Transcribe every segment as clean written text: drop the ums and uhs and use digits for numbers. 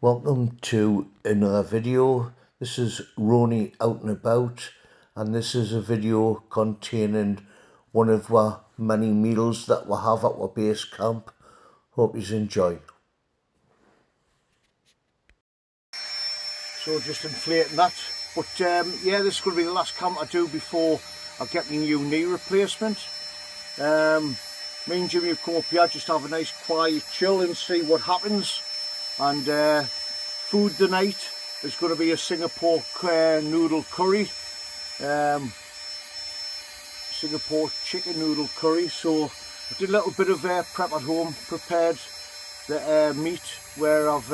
Welcome to another video. This is Ronnie Out and About, and this is a video containing one of our many meals that we have at our base camp. Hope you enjoy. So just inflating that, but yeah, this is going to be the last camp I do before I get my new knee replacement. Me and Jimmy have come up here just to have a nice quiet chill and see what happens. And food tonight is going to be a Singapore noodle curry, Singapore chicken noodle curry. So I did a little bit of prep at home, prepared the meat where I've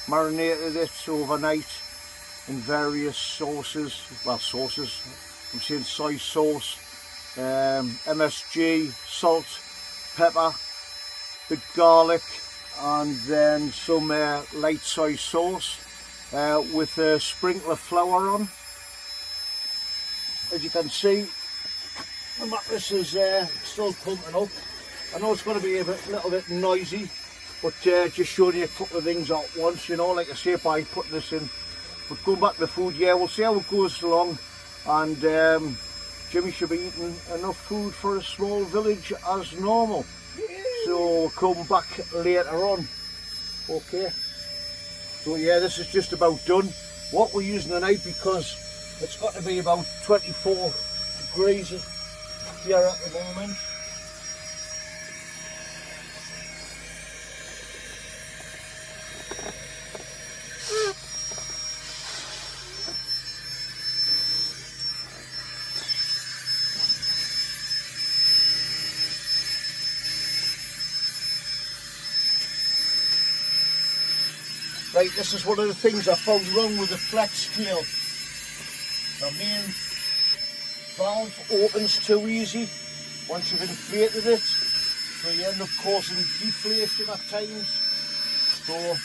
marinated it overnight in various sauces. Well, sauces, I'm saying soy sauce, MSG, salt, pepper, the garlic, and then some light soy sauce with a sprinkle of flour on. As you can see, the mattress is still pumping up. I know it's going to be a little bit noisy, but just showing you a couple of things at once, you know, like I say, by putting this in. But going back to the food, yeah, we'll see how it goes along, and Jimmy should be eating enough food for a small village as normal. So we'll come back later on. Okay. So yeah, this is just about done. What we're using tonight, because it's got to be about 24 degrees here at the moment. Right, this is one of the things I found wrong with the flex tail. The main valve opens too easy once you've inflated it, so you end up causing deflation at times. So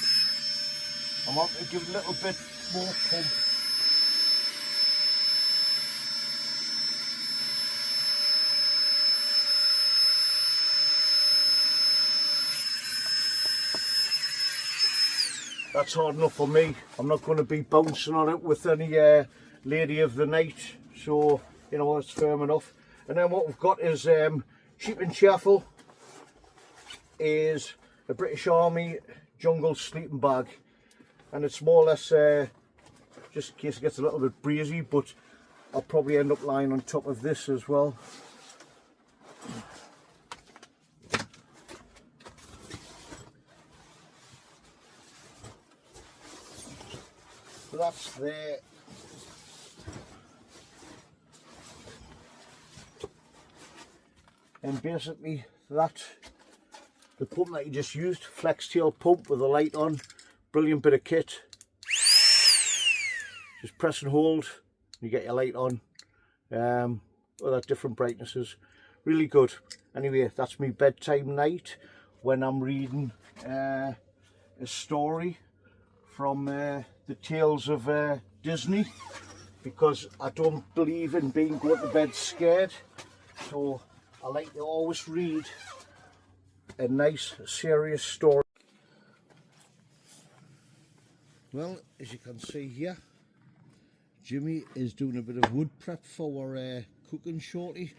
I'm going to give it a little bit more pump. That's hard enough for me. I'm not going to be bouncing on it with any lady of the night, so you know it's firm enough. And then what we've got is cheap and cheerful is a British Army jungle sleeping bag, and it's more or less just in case it gets a little bit breezy, but I'll probably end up lying on top of this as well. So that's there. And basically that, the pump that you just used, flex tail pump with a light on, brilliant bit of kit. Just press and hold, you get your light on. Other different brightnesses, really good. Anyway, that's my bedtime night when I'm reading a story from the tales of Disney, because I don't believe in being going to bed scared, so I like to always read a nice serious story. Well, as you can see here, Jimmy is doing a bit of wood prep for our cooking shorty.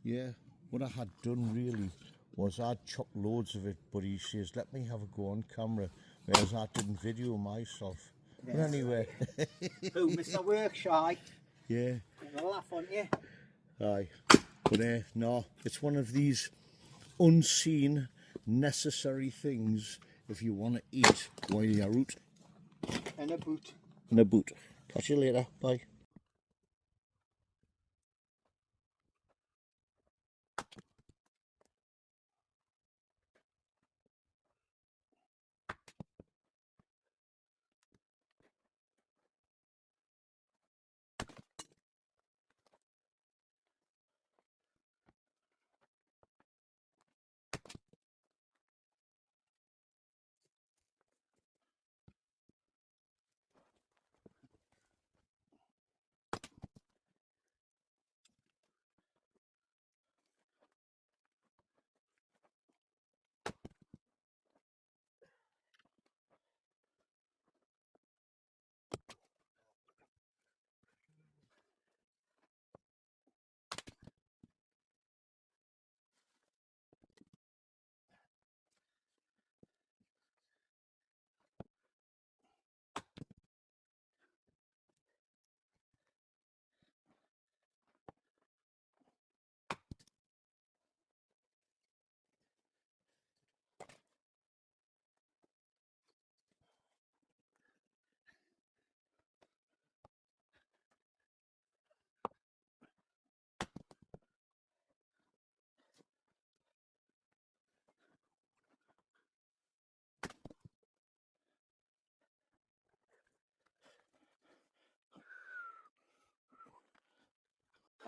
Yeah, what I had done really was I'd chopped loads of it, but he says let me have a go on camera, whereas I didn't video myself. Yeah. But anyway. Who, Mr. Workshy? Yeah. Gonna laugh on you. Aye. But no, it's one of these unseen necessary things if you want to eat while you're out. And a boot. In a boot. Catch you later. Bye.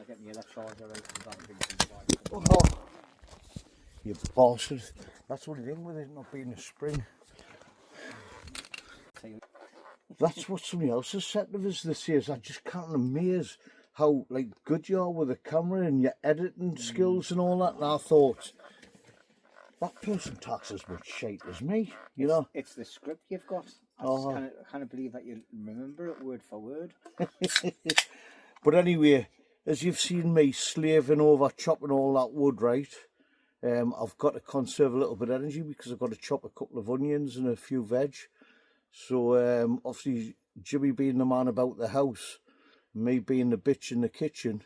I'll get me other charger out and that big thing. Oh, you bastard. That's what the thing with it not being a spring. That's what somebody else has said to us this year. I just can't amaze how like good you are with the camera and your editing skills and all that. And I thought, that person talks as much shit as me, you know. It's the script you've got. I can't believe that you remember it word for word. But anyway, as you've seen me slaving over chopping all that wood, right, I've got to conserve a little bit of energy because I've got to chop a couple of onions and a few veg. So obviously Jimmy being the man about the house, me being the bitch in the kitchen,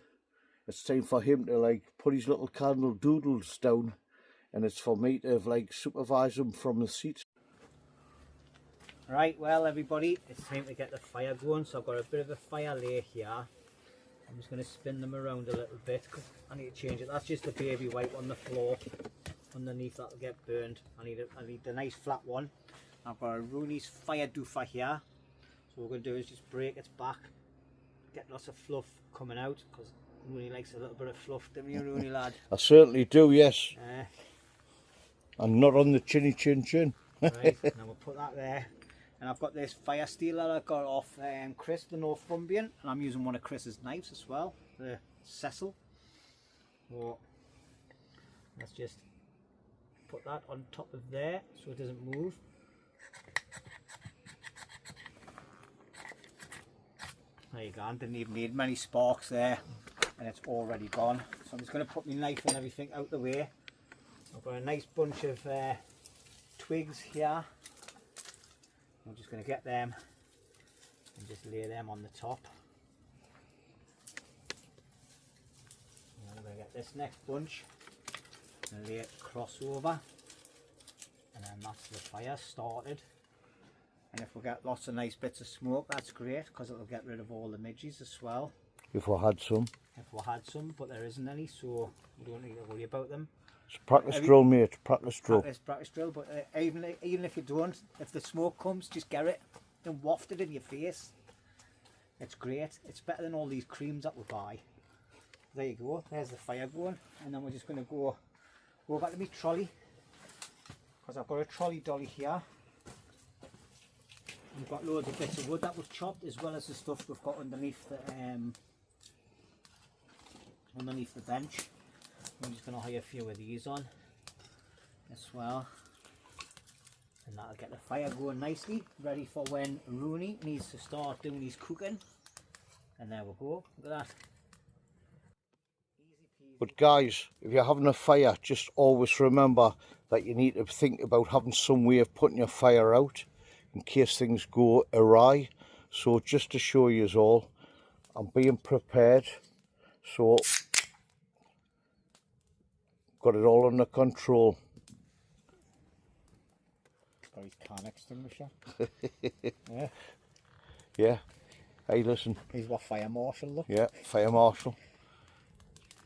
it's time for him to like put his little candle doodles down, and it's for me to like supervise him from the seat. Right, well everybody, it's time to get the fire going. So I've got a bit of a fire lay here. I'm just going to spin them around a little bit because I need to change it. That's just a baby wipe on the floor underneath, that'll get burned. I need the nice flat one. I've got a Rooney's fire doofer here. So what we're going to do is just break its back, get lots of fluff coming out, because Rooney likes a little bit of fluff, don't you, Rooney lad? I certainly do, yes. I'm not on the chinny chin chin. Right, now we'll put that there. And I've got this fire steel that I got off Chris, the Northumbrian, and I'm using one of Chris's knives as well, the Cecil. So let's just put that on top of there so it doesn't move. There you go, I didn't even need many sparks there, and it's already gone. So I'm just going to put my knife and everything out the way. I've got a nice bunch of twigs here. I'm just going to get them and just lay them on the top. And I'm going to get this next bunch and lay it crossover, and then that's the fire started. And if we get lots of nice bits of smoke, that's great, because it'll get rid of all the midges as well. If we had some. If we had some, but there isn't any, so we don't need to worry about them. It's practice drill, mate. Practice drill. Practice drill, but even if you don't, if the smoke comes, just get it and waft it in your face. It's great. It's better than all these creams that we buy. There you go. There's the fire going, and then we're just going to go back to my trolley, because I've got a trolley dolly here. We've got loads of bits of wood that was chopped, as well as the stuff we've got underneath the bench. I'm just going to hire a few of these on as well, and that'll get the fire going nicely, ready for when Rooney needs to start doing his cooking. And there we go, look at that. Easy peasy. But guys, if you're having a fire, just always remember that you need to think about having some way of putting your fire out in case things go awry. So just to show you all, I'm being prepared. So got it all under control. Got his can extinguisher. Yeah. Yeah. Hey, listen. He's what, fire marshal, look. Yeah, fire marshal.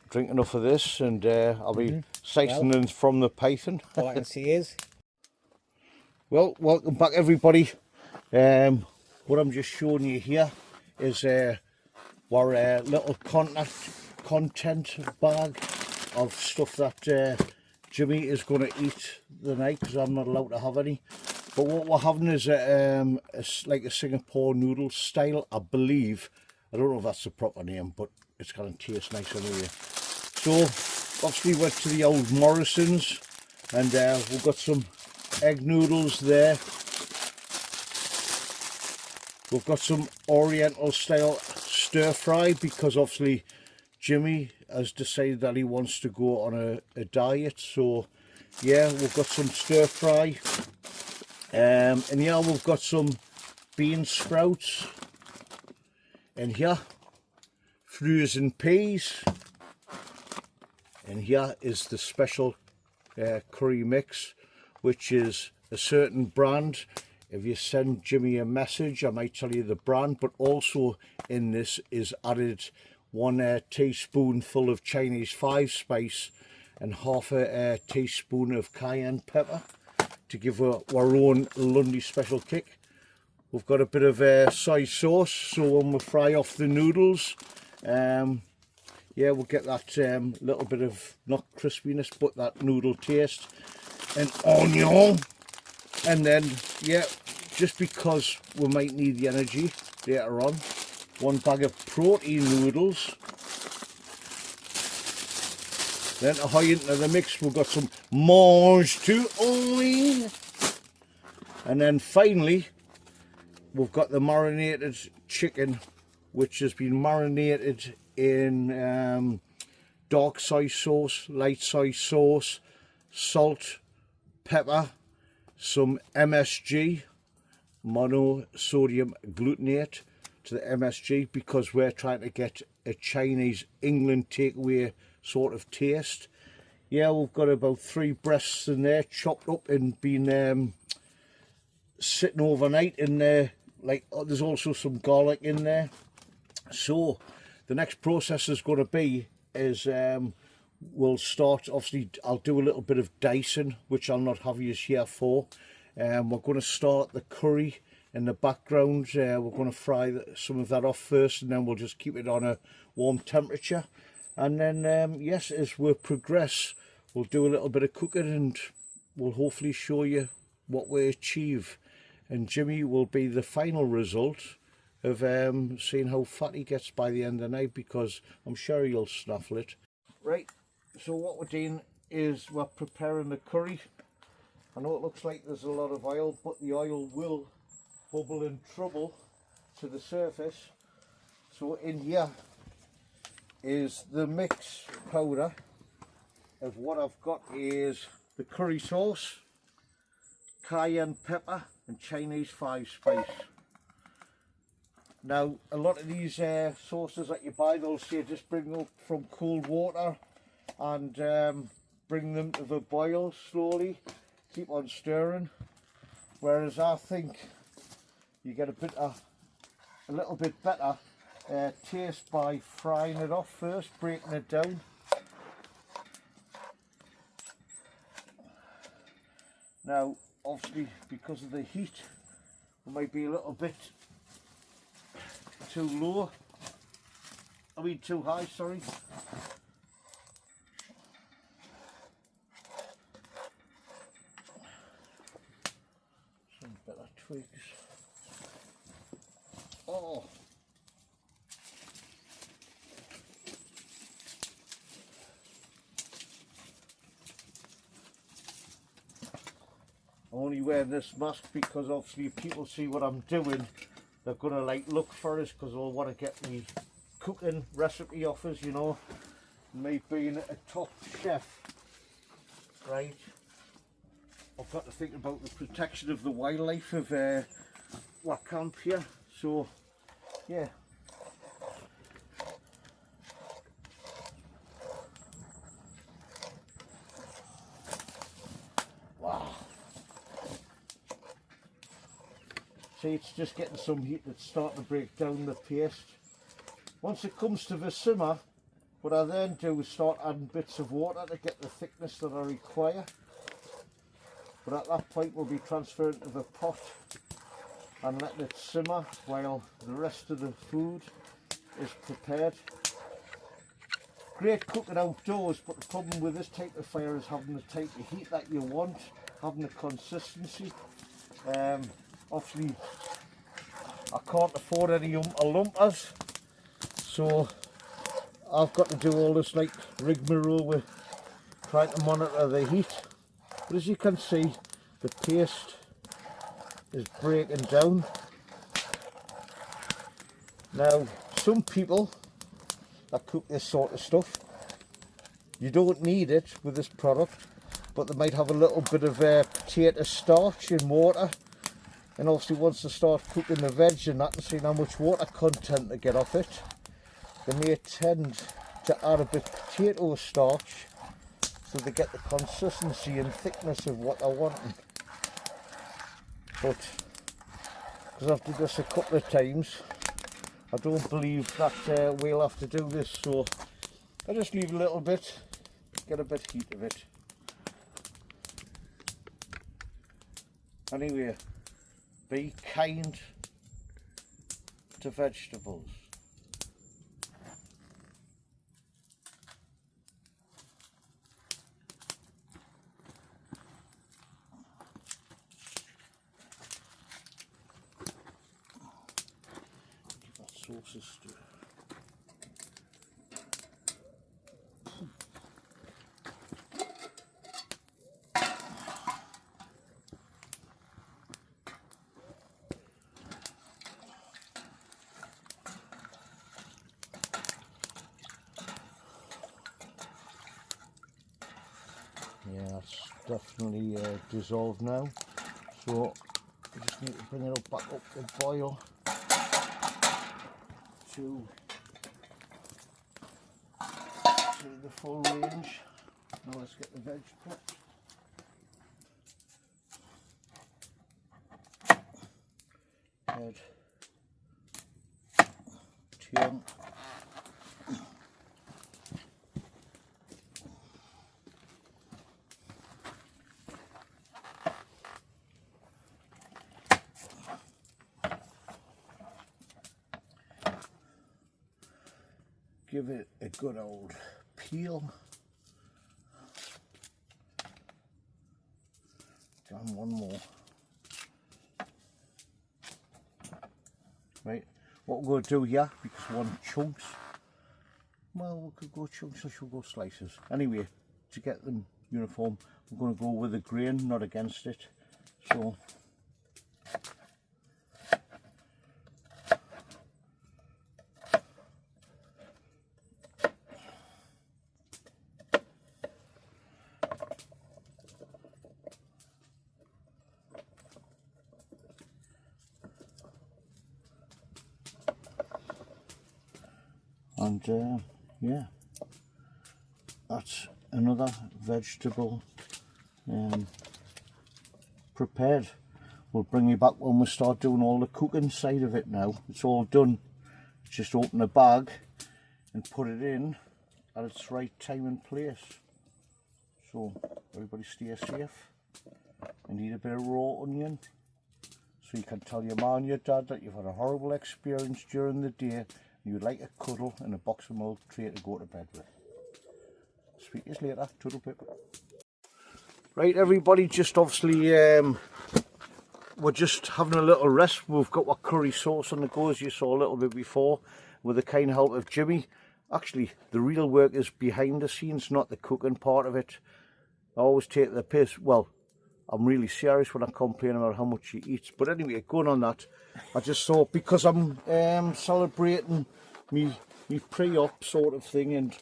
Drink enough of this, and I'll be siphoning from the python. All I can see is. Well, welcome back, everybody. What I'm just showing you here is our little content bag of stuff that Jimmy is going to eat tonight, because I'm not allowed to have any. But what we're having is like a Singapore noodle style, I believe. I don't know if that's the proper name, but it's going to taste nice anyway. So obviously went to the old Morrison's, and we've got some egg noodles there. We've got some Oriental style stir fry, because obviously Jimmy has decided that he wants to go on a diet. So yeah, we've got some stir fry, and yeah, we've got some bean sprouts, and here frozen peas, and here is the special curry mix, which is a certain brand. If you send Jimmy a message, I might tell you the brand, but also in this is added 1 teaspoonful of Chinese 5-spice and half a teaspoon of cayenne pepper to give our own Lundys special kick. We've got a bit of soy sauce, so when we fry off the noodles, yeah, we'll get that little bit of, not crispiness, but that noodle taste, and onion. And then, yeah, just because we might need the energy later on, 1 bag of protein noodles. Then to high into the mix, we've got some mange tout oil. And then finally, we've got the marinated chicken, which has been marinated in dark soy sauce, light soy sauce, salt, pepper, some MSG, monosodium glutamate, to the MSG, because we're trying to get a Chinese England takeaway sort of taste. Yeah, we've got about 3 breasts in there, chopped up and been sitting overnight in there. Like, there's also some garlic in there. So the next process is going to be is we'll start, obviously I'll do a little bit of dicing, which I'll not have you here for. We're going to start the curry in the background. We're going to fry some of that off first, and then we'll just keep it on a warm temperature. And then yes, as we progress, we'll do a little bit of cooking, and we'll hopefully show you what we achieve. And Jimmy will be the final result of seeing how fat he gets by the end of the night, because I'm sure he'll snaffle it. Right, so what we're doing is we're preparing the curry. I know it looks like there's a lot of oil, but the oil will bubble and trouble to the surface. So in here is the mix powder of what I've got is the curry sauce, cayenne pepper and Chinese 5-spice. Now a lot of these sauces that you buy, they'll say just bring them up from cold water and bring them to the boil slowly, keep on stirring, whereas I think you get a little bit better taste by frying it off first, breaking it down. Now obviously because of the heat, it might be a little bit too low, too high, sorry. Some better twigs. Oh. I'm only wearing this mask because obviously if people see what I'm doing, they're gonna like look for us, because they'll want to get me cooking recipe offers, you know, me being a top chef, right? I've got to think about the protection of the wildlife of wildcamp here, so yeah. Wow. See, it's just getting some heat that's starting to break down the paste. Once it comes to the simmer, what I then do is start adding bits of water to get the thickness that I require. But at that point we'll be transferring to the pot and letting it simmer while the rest of the food is prepared. Great cooking outdoors, but the problem with this type of fire is having the type of heat that you want, having the consistency. Obviously I can't afford any lumpers, so I've got to do all this like rigmarole with trying to monitor the heat. But as you can see, the paste is breaking down. Now some people that cook this sort of stuff, you don't need it with this product, but they might have a little bit of potato starch in water, and obviously once they start cooking the veg and that and seeing how much water content they get off it, they may tend to add a bit of potato starch so they get the consistency and thickness of what they're wanting. But because I've done this a couple of times, I don't believe that we'll have to do this, so I just leave a little bit, get a bit of heat of it. Anyway, be kind to vegetables. What's this do? Yeah, that's definitely dissolved now. So we just need to bring it back up to boil to the full range. Now let's get the veg prepped. Head, tail, give it a good old peel. And one more. Right, what we're going to do here, because we want chunks, well, we could go chunks or should go slices. Anyway, to get them uniform, we're going to go with the grain, not against it. So and yeah, that's another vegetable prepared. We'll bring you back when we start doing all the cooking side of it. Now it's all done. Just open the bag and put it in at its right time and place. So everybody stay safe. You need a bit of raw onion so you can tell your mum and your dad that you've had a horrible experience during the day. You'd like a cuddle and a box of milk tray to go to bed with. Speak to you later, toodle pip. Right everybody, just obviously we're just having a little rest. We've got our curry sauce on the go, as you saw a little bit before, with the kind help of Jimmy. Actually, the real work is behind the scenes, not the cooking part of it. I always take the piss. Well, I'm really serious when I complain about how much he eats. But anyway, going on that, I just thought, because I'm celebrating me pre-op sort of thing, and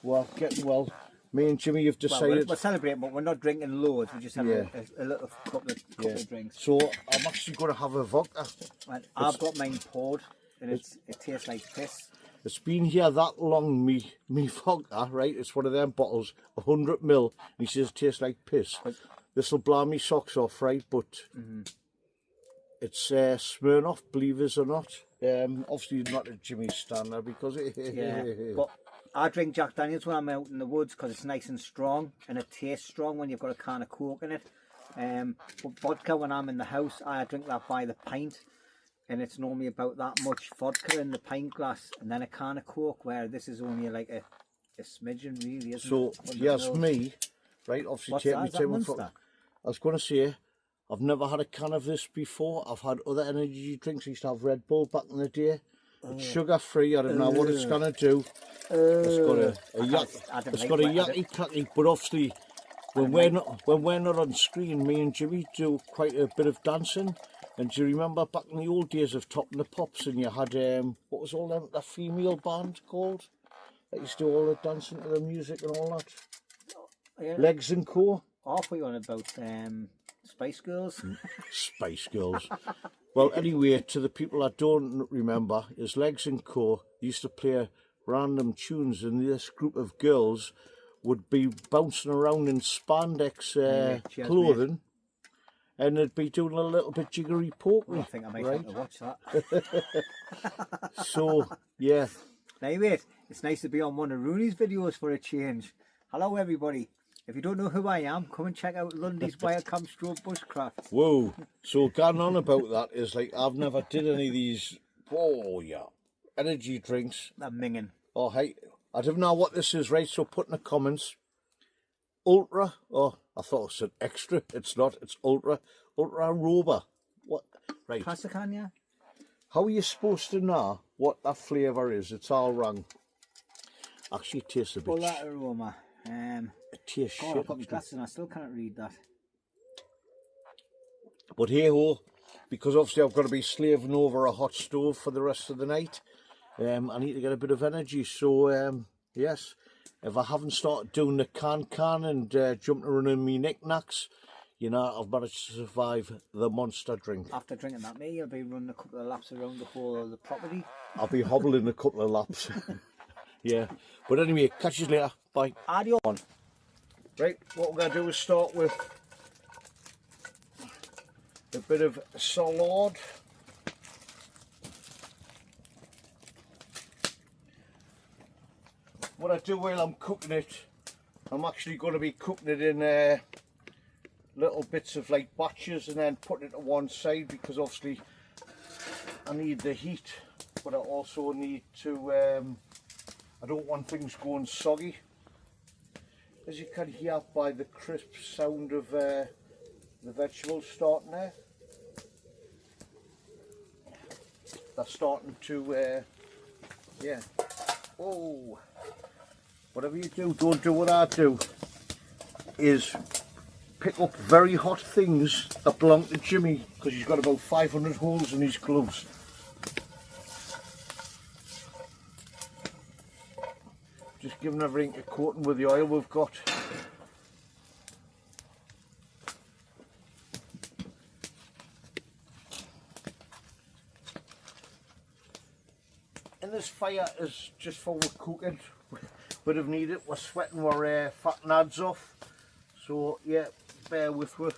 we're getting, well, me and Jimmy have decided... Well, we're celebrating, but we're not drinking loads. We just have a little couple of drinks. So I'm actually going to have a vodka. Well, I've got mine poured, and it tastes like piss. It's been here that long, me vodka, right? It's one of them bottles, 100 ml, and he says it tastes like piss. This will blow me socks off, right? But it's Smirnoff, believe it or not. Obviously not a Jimmy standard, because it... but I drink Jack Daniels when I'm out in the woods because it's nice and strong, and it tastes strong when you've got a can of Coke in it. But vodka, when I'm in the house, I drink that by the pint, and it's normally about that much vodka in the pint glass, and then a can of Coke, where this is only like a smidgen, really, isn't it? So, yes, me, right, obviously taking my time with vodka. I was going to say, I've never had a can of this before. I've had other energy drinks. I used to have Red Bull back in the day. It's sugar free. I don't know what it's going to do. It's got a yucky tacky, but obviously when we're not on screen, me and Jimmy do quite a bit of dancing. And do you remember back in the old days of Top and the Pops, and you had what was all that female band called that used to do all the dancing to the music and all that? Yeah. Legs and Co. Halfway on about Spice Girls. Spice Girls. Well, anyway, to the people that don't remember, is Legs and Co. used to play random tunes, and this group of girls would be bouncing around in spandex clothing, and they'd be doing a little bit jiggery pokery. Well, I think I might have to watch that. So, yeah. Anyway, it's nice to be on one of Rooney's videos for a change. Hello, everybody. If you don't know who I am, come and check out Lundys Wildcamp Bushcraft. Whoa. So going on about that is like, I've never did any of these, energy drinks. I'm minging. Oh, hey, I don't know what this is, right? So put in the comments, ultra, I thought it said extra. It's not, it's ultra roba. What? Right. Pass the can, yeah? How are you supposed to know what that flavour is? It's all wrong. Actually, it tastes a bit. Oh, that aroma. It tastes God, shit. I've got my glasses and I still can't read that. But hey ho, because obviously I've got to be slaving over a hot stove for the rest of the night. I need to get a bit of energy. So yes, if I haven't started doing the can and jumping around in me knickknacks, you know, I've managed to survive the monster drink. After drinking that, mate, you'll be running a couple of laps around the whole of the property. I'll be hobbling a couple of laps. Yeah, but anyway, catch you later. Bye. Adios. Right, what we're going to do is start with a bit of salad. What I do while I'm cooking it, I'm actually going to be cooking it in little bits of like batches and then putting it to one side, because obviously I need the heat, but I also need to, I don't want things going soggy. As you can hear by the crisp sound of the vegetables starting there. They're starting to, yeah. Oh, whatever you do, don't do what I do, is pick up very hot things that belong to Jimmy, because he's got about 500 holes in his gloves. Just giving everything a coating with the oil we've got. And this fire is just for we're cooking. Bit of need it. We're sweating our fat nads off. So yeah, bear with me.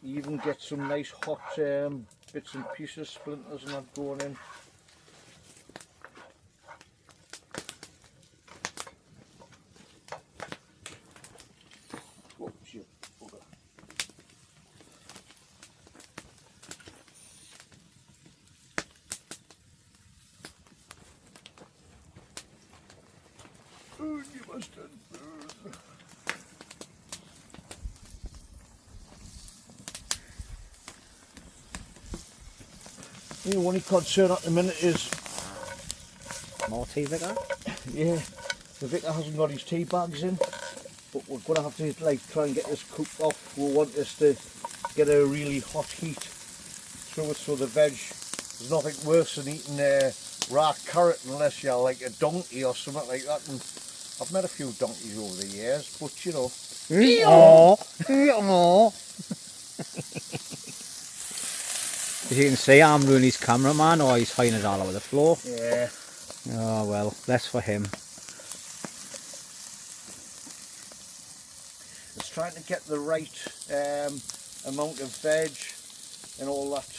You even get some nice hot bits and pieces, splinters and that going in. Oh, shit. Okay. Oh, you must have. The only concern at the minute is More tea, Vicar? yeah, the vicar hasn't got his tea bags in, but we're going to have to like try and get this cooked off. We want this to get a really hot heat through it, so the veg, there's nothing worse than eating raw carrot unless you're like a donkey or something like that. And I've met a few donkeys over the years, but you know. As you can see, I'm Rooney's cameraman, or he's hiding it all over the floor. Yeah. Oh well, less for him. It's trying to get the right amount of veg and all that,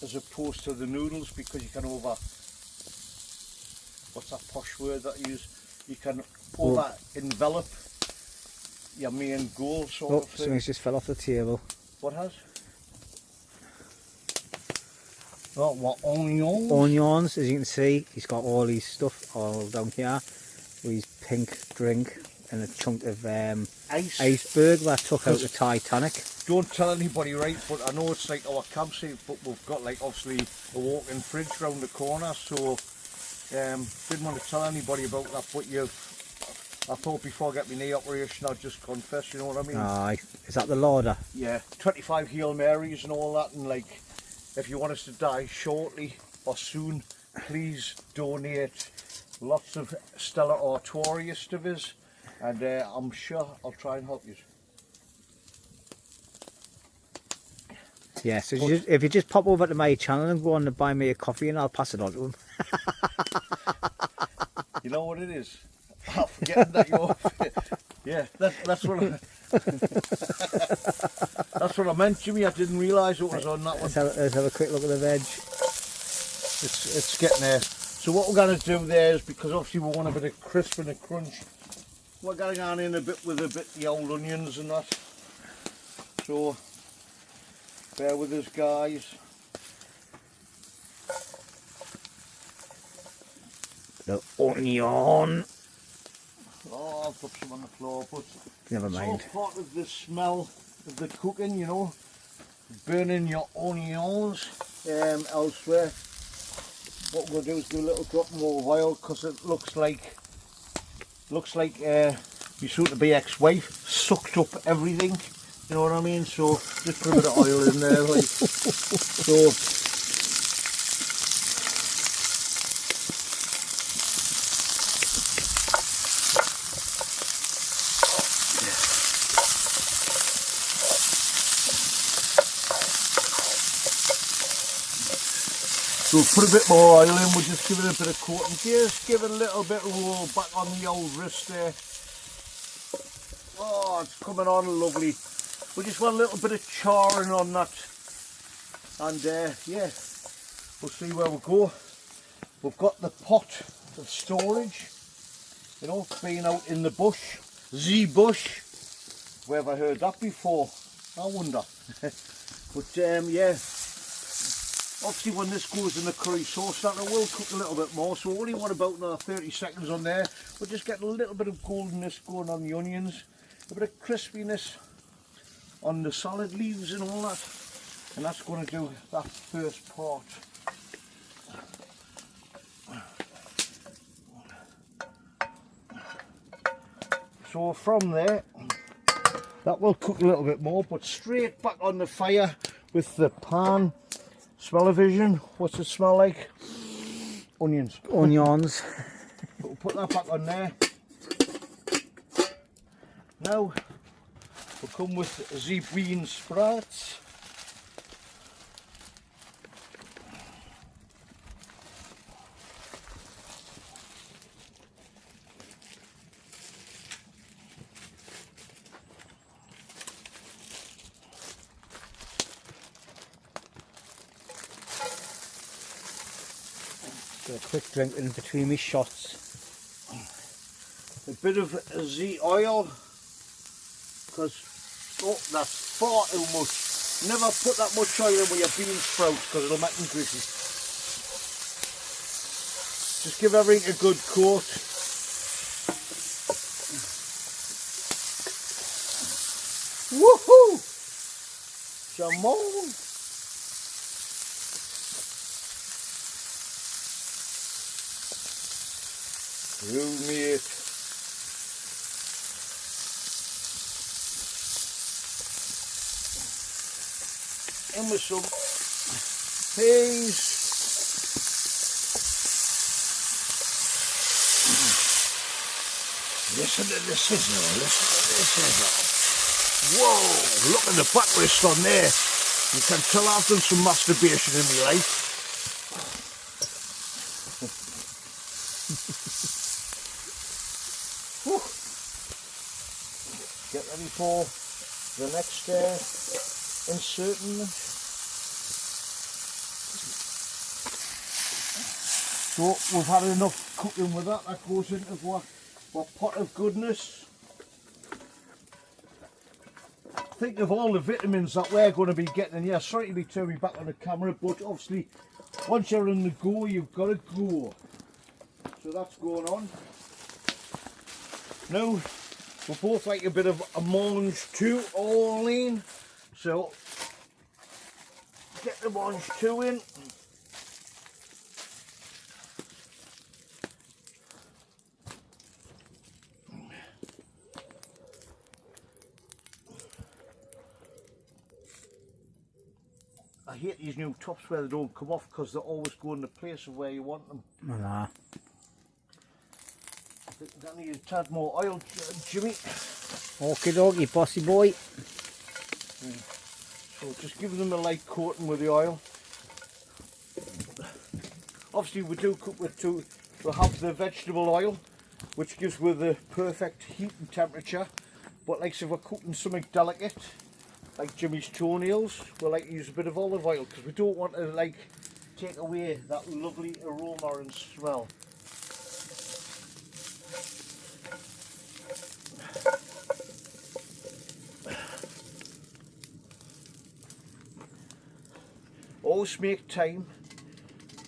as opposed to the noodles, because you can over, what's that posh word that you use? You can over envelop your main goal sort of thing. Something's just fell off the table. What has? Oh, what, onions? Onions, as you can see, he's got all his stuff all down here. With his pink drink and a chunk of iceberg that took out the Titanic. Don't tell anybody, right, but I know it's like our campsite, but we've got like obviously a walk-in fridge round the corner, so didn't want to tell anybody about that, but I thought before I get my knee operation I'd just confess, you know what I mean? Aye, is that the larder? Yeah, 25 Hail Marys and all that, and like, if you want us to die shortly or soon, please donate lots of Stella Artois to us, and I'm sure I'll try and help you. Yeah, so if you just pop over to my channel and go on and buy me a coffee, and I'll pass it on to him. You know what it is? I'm forgetting that you're... Yeah, that's what I... That's what I meant, Jimmy. I didn't realise it was on that one. Let's have a quick look at the veg. It's getting there. So what we're going to do there is, because obviously we want a bit of crisp and a crunch, we're going on in a bit with the old onions and that. So bear with us, guys. The onion. Oh, I've got some on the floor, but Never mind. it's all part of the smell the cooking, you know, burning your onions elsewhere. What we're going to do is do a little drop more of oil, because it looks like your soon-to-be ex-wife sucked up everything, you know what I mean? So just put a bit of oil in there, like so. So put a bit more oil in, we'll just give it a bit of coating, just give it a little bit of roll back on the old wrist there. Oh, it's coming on lovely. We just want a little bit of charring on that, and yeah, we'll see where we go. We've got the pot of storage, you know, being out in the bush, the bush. Where have I heard that before? I wonder. But yeah. Obviously when this goes in the curry sauce, that will cook a little bit more, so we only want about another 30 seconds on there. We'll just get a little bit of goldenness going on the onions, a bit of crispiness on the salad leaves and all that, and that's going to do that first part. So from there, that will cook a little bit more, but straight back on the fire with the pan. Smell-o-vision, what's it smell like? Onions. Onions. We'll put that back on there. Now we'll come with the bean sprouts. A quick drink in between my shots. A bit of the oil, because that's far too much. Never put that much oil in with your bean sprouts, because it'll make them greasy. Just give everything a good coat. Woohoo! Jamon! You meat. And with some peas. Listen to the sizzle, listen to the sizzle. Whoa, look at the backwrist on there. You can tell I've done some masturbation in my life. Get ready for the next inserting. So we've had enough cooking with that. That goes into what pot of goodness. Think of all the vitamins that we're going to be getting. Yeah, sorry to be turning back on the camera, but obviously once you're on the go, you've got to go. So that's going on. Now, we both like a bit of a mange too, all in. So, get the mange too in. I hate these new tops where they don't come off, because they always go in the place of where you want them. Nah. I think that needs a tad more oil, Jimmy. Okie dokie, bossy boy. So just give them a light coating with the oil. Obviously we do cook with two. We'll have the vegetable oil, which gives with the perfect heat and temperature. But like, so if we're cooking something delicate, like Jimmy's toenails, we'll like to use a bit of olive oil, because we don't want to like take away that lovely aroma and smell. Always make time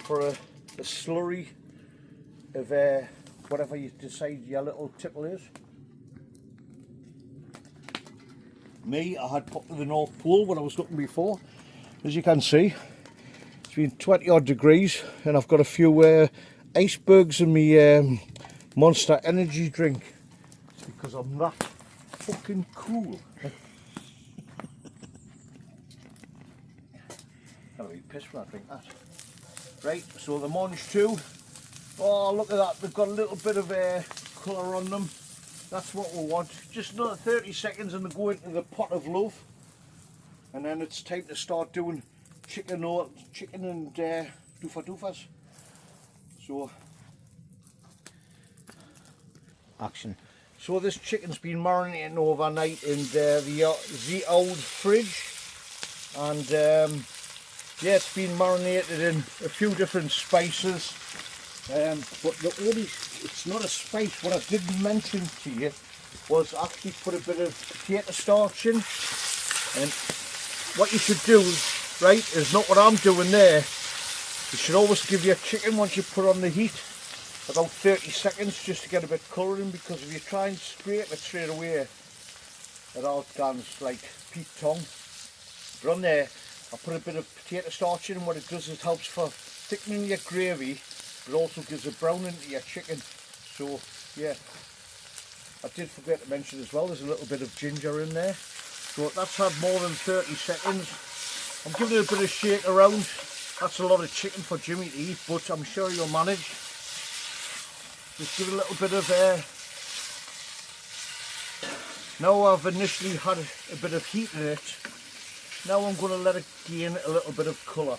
for a slurry of whatever you decide your little tipple is. me, I had put to the North Pole when I was looking before. As you can see, it's been 20 odd degrees and I've got a few icebergs in my Monster energy drink. It's because I'm that fucking cool. Gotta be pissed when I think that. Right, so the Monge 2. Oh, look at that, they've got a little bit of colour on them. That's what we want. Just another 30 seconds and they go into the pot of love. And then it's time to start doing chicken and doofas. So, Action. so this chicken's been marinating overnight in the old fridge. And yeah, it's been marinated in a few different spices. But it's not a spice. What I didn't mention to you was actually put a bit of potato starch in. And what you should do, right, is not what I'm doing there. You should always give your chicken, once you put on the heat, about 30 seconds just to get a bit colouring, because if you try and scrape it straight away, it all goes like Pete Tong. But on there, I put a bit of potato starch in, and what it does is it helps for thickening your gravy, but also gives a brown into your chicken. So yeah, I did forget to mention as well, there's a little bit of ginger in there. So that's had more than 30 seconds. I'm giving it a bit of shake around. That's a lot of chicken for Jimmy to eat, but I'm sure he'll manage. Just give it a little bit of now I've initially had a bit of heat in it. Now I'm going to let it gain a little bit of colour.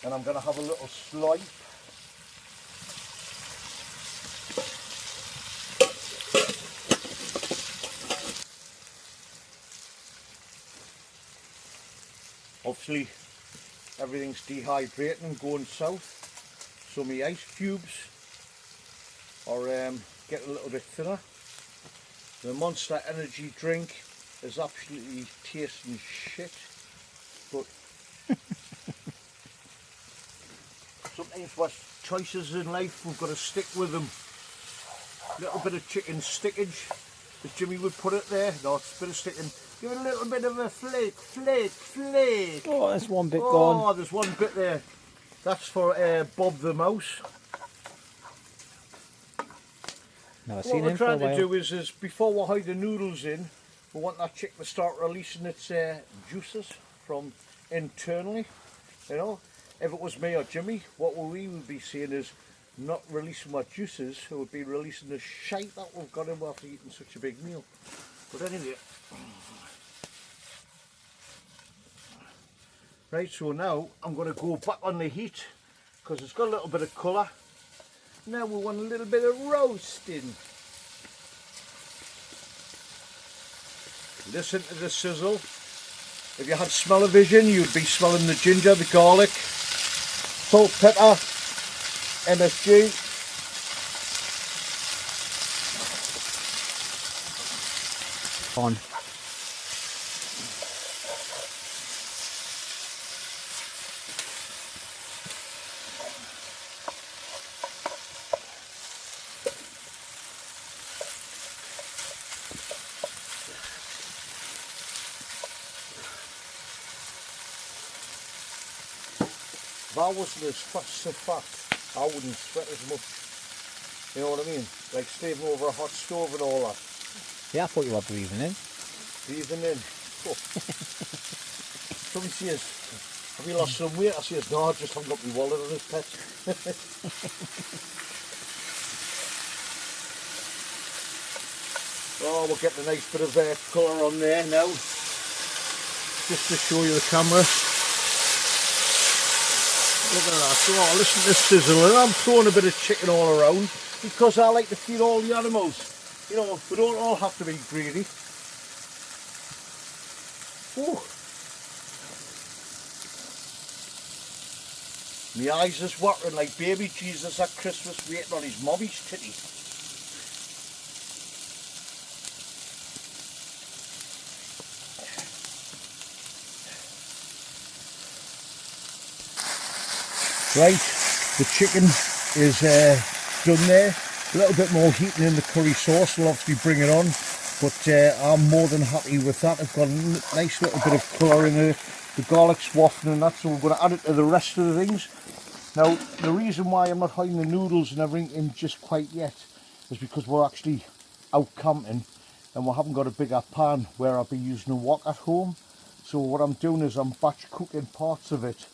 And I'm going to have a little slice. Obviously everything's dehydrating and going south, so my ice cubes are getting a little bit thinner. The Monster energy drink is absolutely tasting shit, but sometimes with choices in life we've got to stick with them. A little bit of chicken stickage, as Jimmy would put it there. No, it's a bit of sticking. Give it a little bit of a flake. Oh, there's one bit gone. gone. Oh, there's one bit there. That's for Bob the Mouse. Never What seen we're him for a trying to while. do is before we hide the noodles in, we want that chicken to start releasing its juices from internally. You know, if it was me or Jimmy, what we would be seeing is not releasing our juices, it would be releasing the shite that we've got in after eating such a big meal. But anyway, right, so now I'm going to go back on the heat because it's got a little bit of colour. Now we want a little bit of roasting. Listen to the sizzle. If you had smell-o-vision, you'd be smelling the ginger, the garlic, salt, pepper, MSG. On. If I wasn't as fat, I wouldn't sweat as much. You know what I mean? Like slaving over a hot stove and all that. Yeah, I thought you were breathing in. Breathing in. Oh. Somebody says, have you lost some weight? I says, no, I just haven't got my wallet on this pet. Oh, we're getting a nice bit of colour on there now. Just to show you the camera. Look at that. Oh, listen to this sizzle. And I'm throwing a bit of chicken all around because I like to feed all the animals. You know, we don't all have to be greedy. Oh. My eyes is watering like baby Jesus at Christmas waiting on his mommy's titty. Right, the chicken is done there. A little bit more heating in the curry sauce will obviously bring it on. but I'm more than happy with that. I've got a nice little bit of colour in it, the garlic's wafting and that, so we're going to add it to the rest of the things. Now, the reason why I'm not hiding the noodles and everything in just quite yet is because we're actually out camping and we haven't got a bigger pan where I'll be using a wok at home. So what I'm doing is I'm batch cooking parts of it.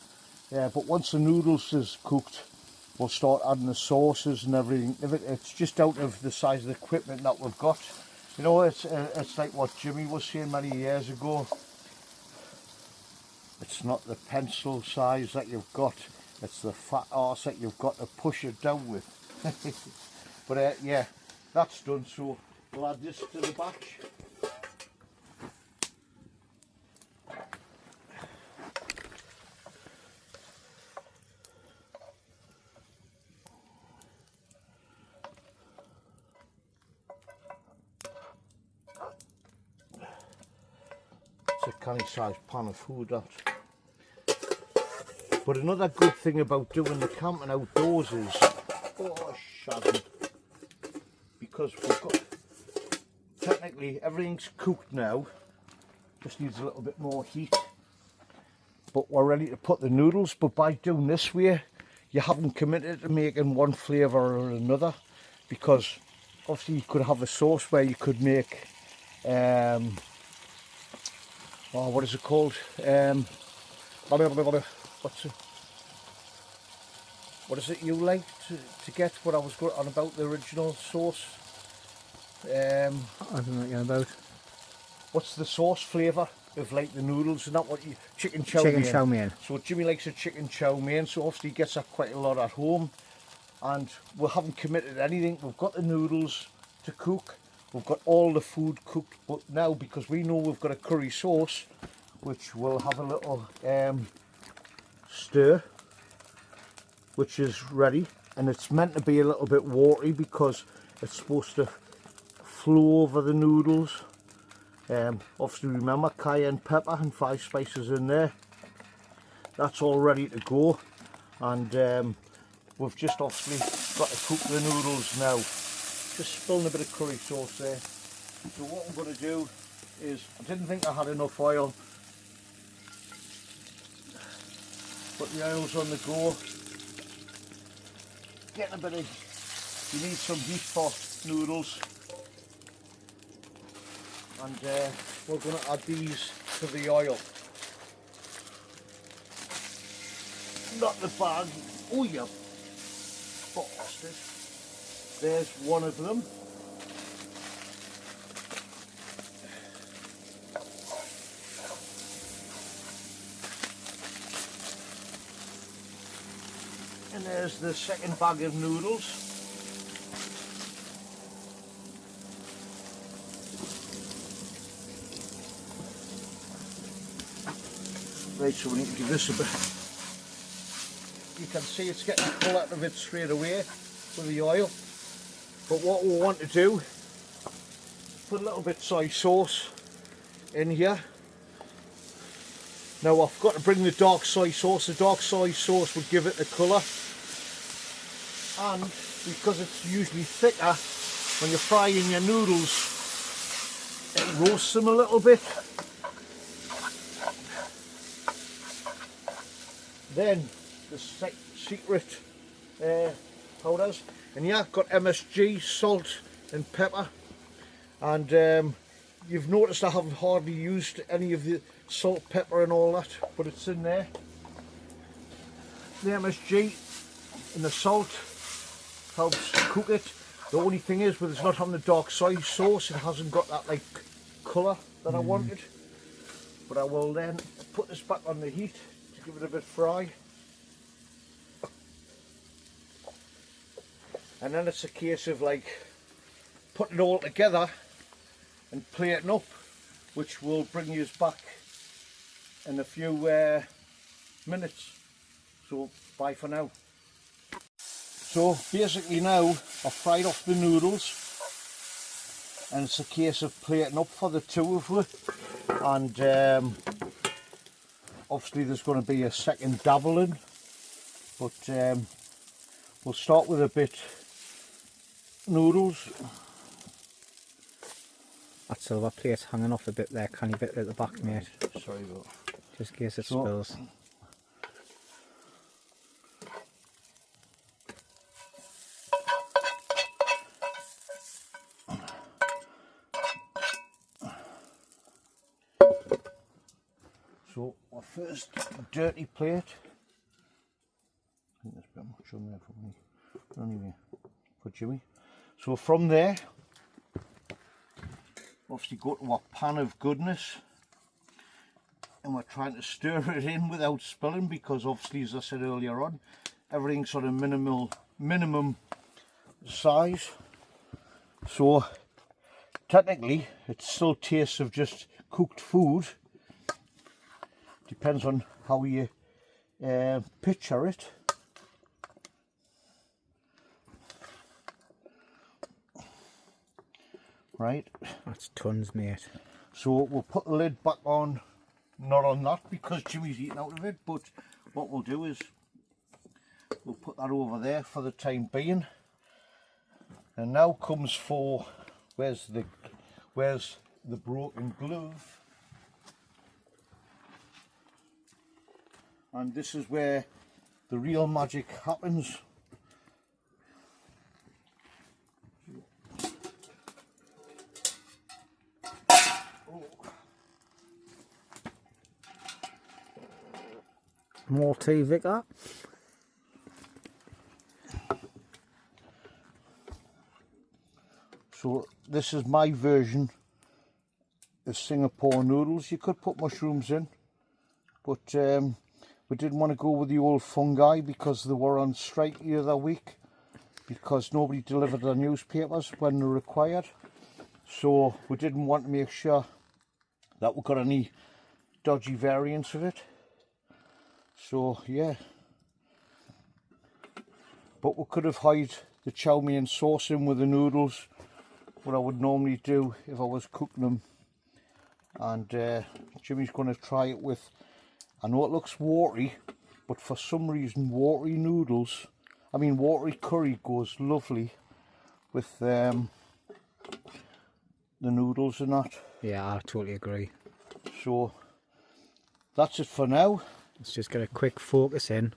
But once the noodles is cooked, we'll start adding the sauces and everything. It's just out of the size of the equipment that we've got. You know, it's like what Jimmy was saying many years ago. It's not the pencil size that you've got, it's the fat arse that you've got to push it down with. But yeah, that's done, so we'll add this to the batch. It's a canny sized pan of food, that. But another good thing about doing the camping outdoors is, oh shazzy, because we've got, technically everything's cooked now, just needs a little bit more heat, but we're ready to put the noodles. But by doing this way, you haven't committed to making one flavour or another, because obviously you could have a sauce where you could make oh, what is it called? What is it you like to get? What I was going on about the original sauce. I don't know what you're about. What's the sauce flavour of like the noodles and that? What you chicken chow Chicken mein. chow mein. So Jimmy likes a chicken chow mein, so obviously he gets that quite a lot at home. And we haven't committed anything. We've got the noodles to cook. We've got all the food cooked, but now because we know we've got a curry sauce, which will have a little stir, which is ready, and it's meant to be a little bit watery because it's supposed to flow over the noodles. Obviously remember cayenne pepper and 5 spices in there. That's all ready to go, and we've just obviously got to cook the noodles now. Just spilling a bit of curry sauce there. So what I'm going to do is, I didn't think I had enough oil, but the oil's on the go. Getting a bit of, you need some heat for noodles, and we're going to add these to the oil. Not the bag. Oh yeah, bastard. There's one of them. And there's the second bag of noodles. Right, so we need to give this a bit. You can see it's getting colour out of it straight away with the oil. But what we want to do, put a little bit of soy sauce in here. Now I've got to bring the dark soy sauce. The dark soy sauce would give it the colour, and because it's usually thicker, when you're frying your noodles, it roasts them a little bit. Then the secret powders. And yeah, I've got MSG, salt and pepper, and you've noticed I haven't hardly used any of the salt, pepper and all that, but it's in there. The MSG and the salt helps cook it. The only thing is, with it's not on the dark soy sauce, it hasn't got that like colour that I wanted. But I will then put this back on the heat to give it a bit fry. And then it's a case of like putting it all together and plating up, which will bring you back in a few minutes. So bye for now. So basically now I've fried off the noodles, and it's a case of plating up for the two of us. And obviously there's going to be a second dabbling, but we'll start with a bit noodles. That silver plate's hanging off a bit there, canny bit at the back, mate. Sorry about Just in case it spills. So our first dirty plate. I think there's a bit much on there for me. But anyway, for Jimmy. So from there, obviously go to our pan of goodness, and we're trying to stir it in without spilling, because obviously, as I said earlier on, everything's sort of minimum size. So technically it still tastes of just cooked food. Depends on how you picture it. Right, That's tons, mate. so we'll put the lid back on, not on that because Jimmy's eating out of it, but what we'll do is we'll put that over there for the time being. And now comes for, where's the broken glove? And this is where the real magic happens. More tea, Vicar. So this is my version of Singapore noodles. You could put mushrooms in, but we didn't want to go with the old fungi because they were on strike the other week, because nobody delivered their newspapers when they're required. So we didn't want to make sure that we got any dodgy variants of it. So yeah, but we could have hid the chow mein sauce in with the noodles, what I would normally do if I was cooking them. And Jimmy's going to try it with, I know it looks watery, but for some reason watery curry goes lovely with the noodles and that. Yeah, I totally agree. So that's it for now. Let's just get a quick focus in.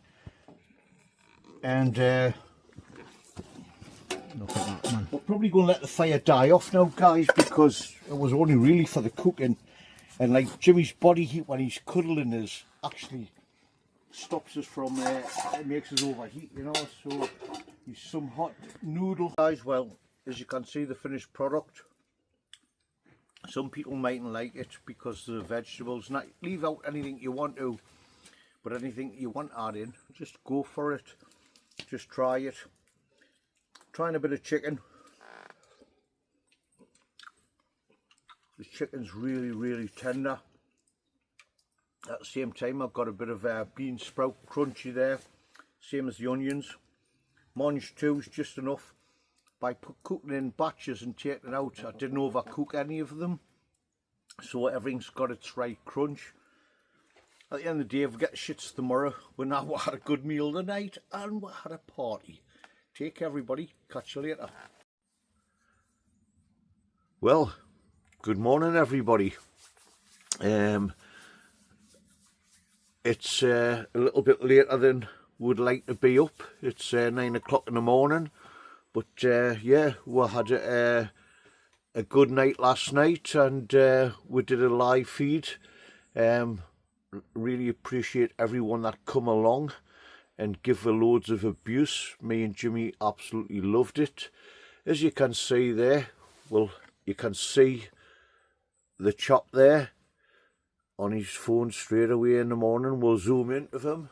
And Look at that, man. we're probably going to let the fire die off now, guys, because it was only really for the cooking. And like Jimmy's body heat when he's cuddling is actually stops us from, it makes us overheat, you know. So he's some hot noodle. Guys, well, as you can see, the finished product. Some people mightn't like it because of the vegetables. Not leave out anything you want to, but anything you want to add in, just go for it. Just try it. Trying a bit of chicken. The chicken's really tender. At the same time, I've got a bit of bean sprout crunchy there, same as the onions. Mange too is just enough. By cooking in batches and taking it out, I didn't overcook any of them, so everything's got its right crunch. At the end of the day, if we get shits tomorrow, we now had a good meal tonight and we had a party. Take care, everybody. Catch you later. Well, good morning, everybody. It's a little bit later than we'd like to be up. It's 9 o'clock in the morning, but yeah, we had a good night last night, and we did a live feed. Really appreciate everyone that come along and give her loads of abuse. Me and Jimmy absolutely loved it. As you can see there, well, you can see the chop there on his phone straight away in the morning. We'll zoom into him.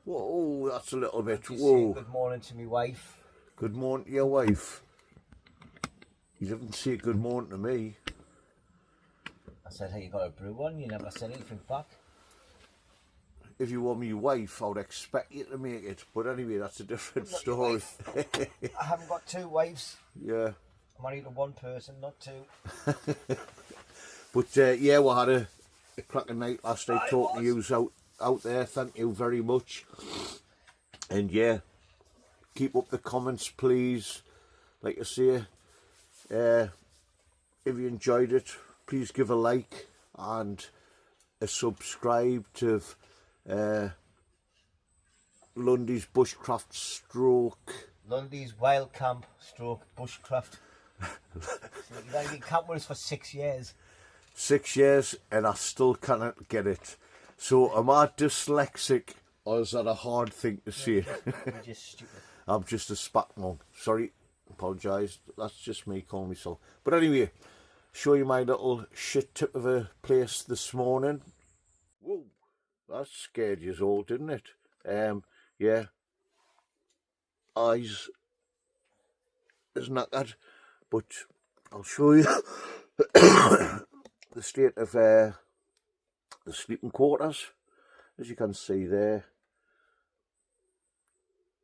Whoa, that's a little bit, whoa. Good morning to my wife. Good morning to your wife. You didn't say good morning to me. I said, hey, you got a brew one? You never said anything back. If you were my wife, I would expect you to make it. But anyway, that's a different story. I haven't got two wives. Yeah. I'm married to one person, not two. But yeah, we had a cracking night last night talking to you out there. Thank you very much. And yeah, keep up the comments, please. Like I say, if you enjoyed it, please give a like and a subscribe to Lundys bushcraft stroke Lundys wildcamp stroke bushcraft. You've only been camping with us for 6 years. 6 years and I still cannot get it. So am I dyslexic or is that a hard thing to say? You're just stupid. I'm just a spat mug. Sorry, apologise. That's just me calling myself. But anyway, show you my little shit tip of a place this morning. Whoa, that scared you all, didn't it? Yeah. Eyes is not that, but I'll show you the state of the sleeping quarters. As you can see there,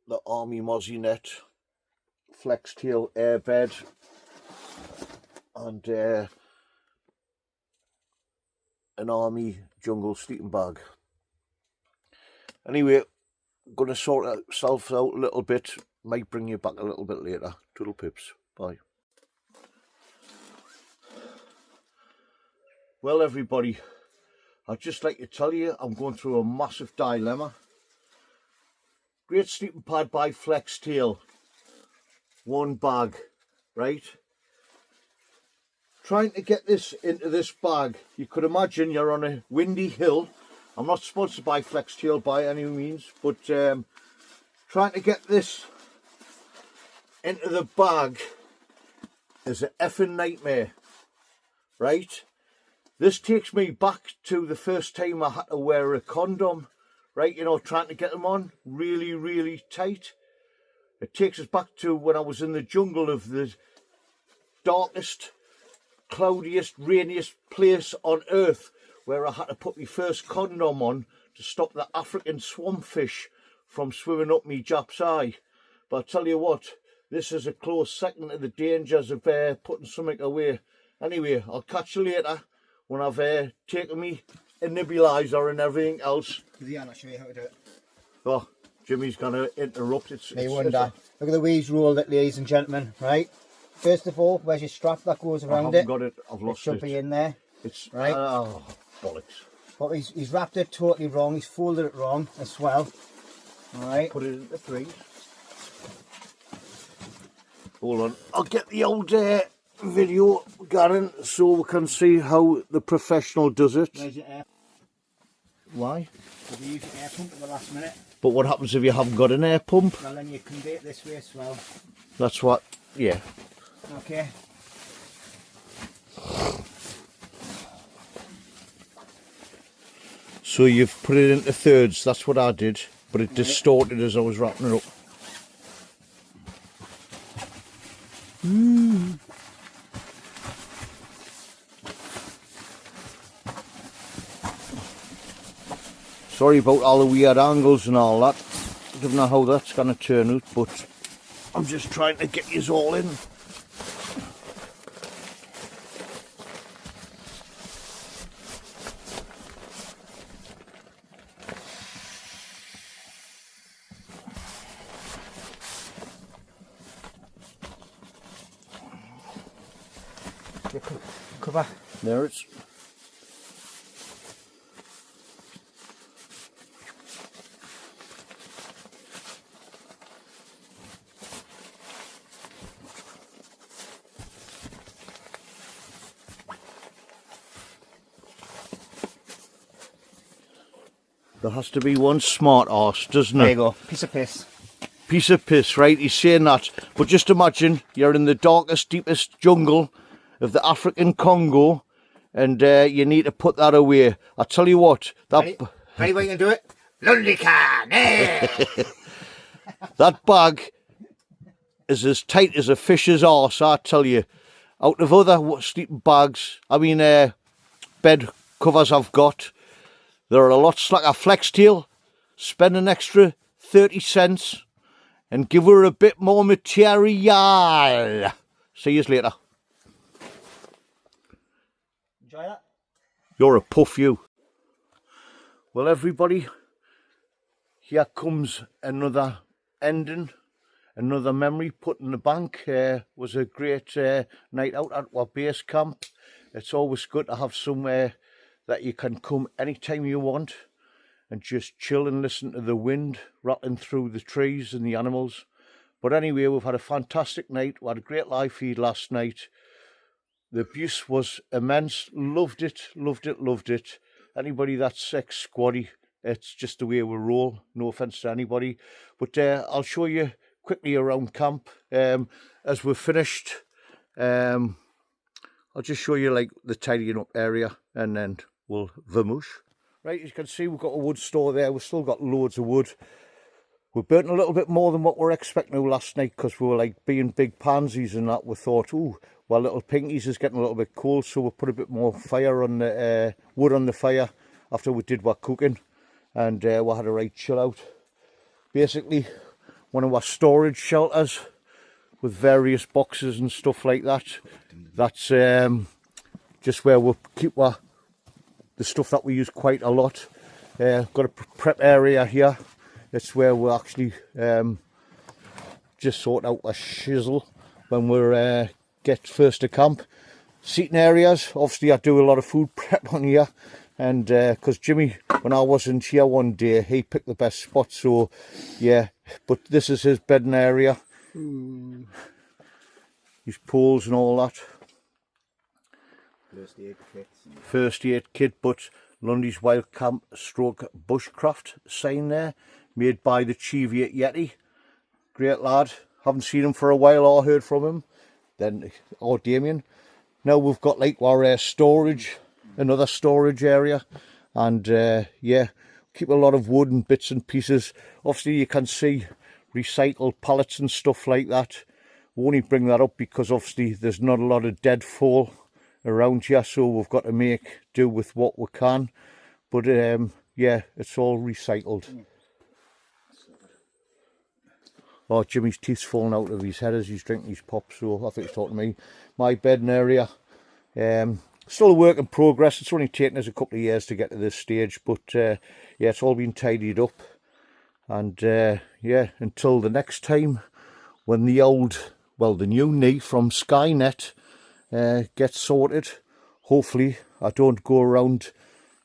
the Army Mozzie net, flex tail airbed, and an Army jungle sleeping bag. Anyway, I'm going to sort myself out a little bit. Might bring you back a little bit later. Toodle pips. Bye. Well, everybody, I'd just like to tell you I'm going through a massive dilemma. Great sleeping pad by Flex Tail. One bag, right? Trying to get this into this bag. You could imagine you're on a windy hill. I'm not sponsored by Flex Tail by any means, but trying to get this into the bag is an effing nightmare, right? This takes me back to the first time I had to wear a condom, right? You know, trying to get them on really, really tight. It takes us back to when I was in the jungle of the darkest, cloudiest, rainiest place on earth, where I had to put my first condom on to stop the African swampfish from swimming up me Jap's eye. But I tell you what, this is a close second to the dangers of putting something away. Anyway, I'll catch you later when I've taken me a nebulizer and everything else. Yeah, I'll show you how to do it. Oh, Jimmy's going to interrupt. No wonder. Look at the way he's rolled it, ladies and gentlemen, right? First of all, where's your strap that goes around it? I haven't got it. I've lost it. Should be in there. It's right. Oh, bollocks. But he's wrapped it totally wrong. He's folded it wrong as well. All right. Put it into three. Hold on. I'll get the old video going so we can see how the professional does it. Where's your air? Why? Did you use your air pump at the last minute? But what happens if you haven't got an air pump? Well, then you convey it this way as well. That's what, yeah. Okay. So you've put it into thirds, that's what I did, but it distorted as I was wrapping it up. Sorry about all the weird angles and all that. I don't know how that's going to turn out, but I'm just trying to get yous all in. Cover. There it's. There has to be one smart arse, doesn't it? There you go. Piece of piss. Piece of piss, right? He's saying that. But just imagine you're in the darkest, deepest jungle of the African Congo and you need to put that away. I tell you what, that... Ready way you can do it? Lundy can! That bag is as tight as a fish's arse, I tell you. Out of other sleeping bags, I mean bed covers I've got, they're a lot slacker. Flex Tail, spend an extra 30 cents and give her a bit more material. See you later. Enjoy that? You're a puff, you. Well, everybody, here comes another ending, another memory put in the bank. Was a great night out at our base camp. It's always good to have somewhere that you can come anytime you want and just chill and listen to the wind rattling through the trees and the animals. But anyway, we've had a fantastic night. We had a great live feed last night. The abuse was immense. Loved it, loved it, loved it. Anybody that's ex-squaddy, it's just the way we roll. No offence to anybody. But I'll show you quickly around camp. As we're finished, I'll just show you like the tidying up area and then we'll vamoosh. Right, as you can see, we've got a wood store there. We've still got loads of wood. We burnt a little bit more than what we were expecting last night because we were like being big pansies and that. We thought, ooh, well, little pinkies is getting a little bit cold, so we put a bit more fire on the wood on the fire after we did our cooking, and we had a right chill out. Basically, one of our storage shelters with various boxes and stuff like that. That's just where we'll keep the stuff that we use quite a lot. Got a prep area here. It's where we'll actually just sort out a shizzle when we're get first to camp. Seating areas, obviously I do a lot of food prep on here, and because Jimmy, when I wasn't here one day, he picked the best spot, so yeah. But this is his bedding area. His poles and all that. First aid kits. First aid kit, but Lundys wildcamp stroke bushcraft sign there, made by the Cheviot Yeti. Great lad. Haven't seen him for a while or heard from him. Then, or Damien. Now we've got like our storage, another storage area, and yeah, keep a lot of wood and bits and pieces. Obviously you can see recycled pallets and stuff like that. We only bring that up because obviously there's not a lot of deadfall around here, so we've got to make do with what we can. But yeah, it's all recycled. Oh, Jimmy's teeth's falling out of his head as he's drinking his pop, so I think he's talking to me. My bedding area, still a work in progress. It's only taken us a couple of years to get to this stage, but yeah, it's all been tidied up. And yeah, until the next time when the old, well, the new knee from Skynet gets sorted. Hopefully I don't go around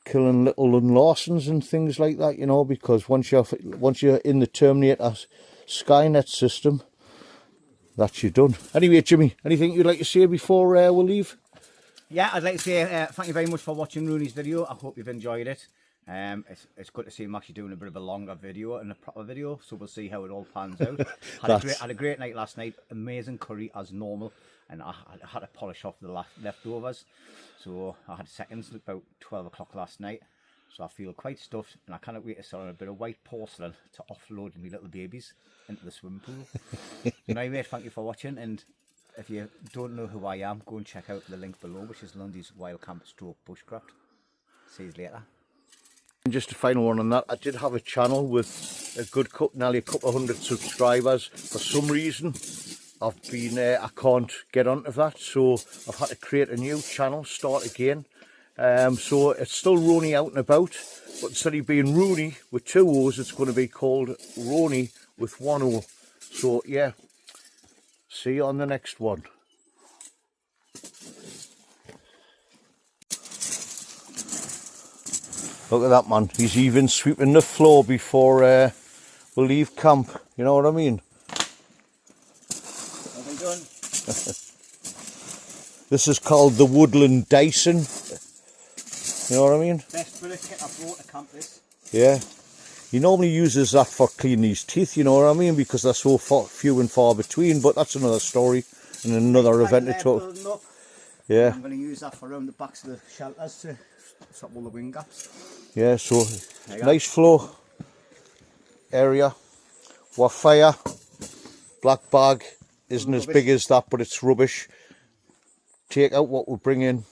killing little Larsons and things like that, you know, because once you're in the Terminator Skynet system, that's you done. Anyway, Jimmy, anything you'd like to say before we'll leave? Yeah, I'd like to say thank you very much for watching Rooney's video. I hope you've enjoyed it. It's good to see him actually doing a bit of a longer video and a proper video, so we'll see how it all pans out. Had a great night last night. Amazing curry as normal, and I had to polish off the leftovers, so I had seconds about 12 o'clock last night, so I feel quite stuffed, and I cannot wait to start on a bit of white porcelain to offload my little babies into the swimming pool. Anyway, thank you for watching, and if you don't know who I am, go and check out the link below, which is Lundys wildcamp stroke bushcraft. See you later. And just a final one on that, I did have a channel with a good nearly a couple of hundred subscribers. For some reason I've been I can't get onto that, so I've had to create a new channel, start again. So it's still Rooney out and about, but instead of being Rooney with 2 O's, it's going to be called Roney with 1 O. So yeah, see you on the next one. Look at that, man. He's even sweeping the floor before we leave camp. You know what I mean? Nothing done. This is called the Woodland Dyson. You know what I mean? Best bit of kit I brought to camp this. Yeah. He normally uses that for cleaning his teeth, you know what I mean? Because they're so few and far between. But that's another story and another event to talk. Yeah. I'm going to use that for around the backs of the shelters to stop all the wind gaps. Yeah, so nice floor area. Our fire, black bag, isn't as big as that, but it's rubbish. Take out what we bring in,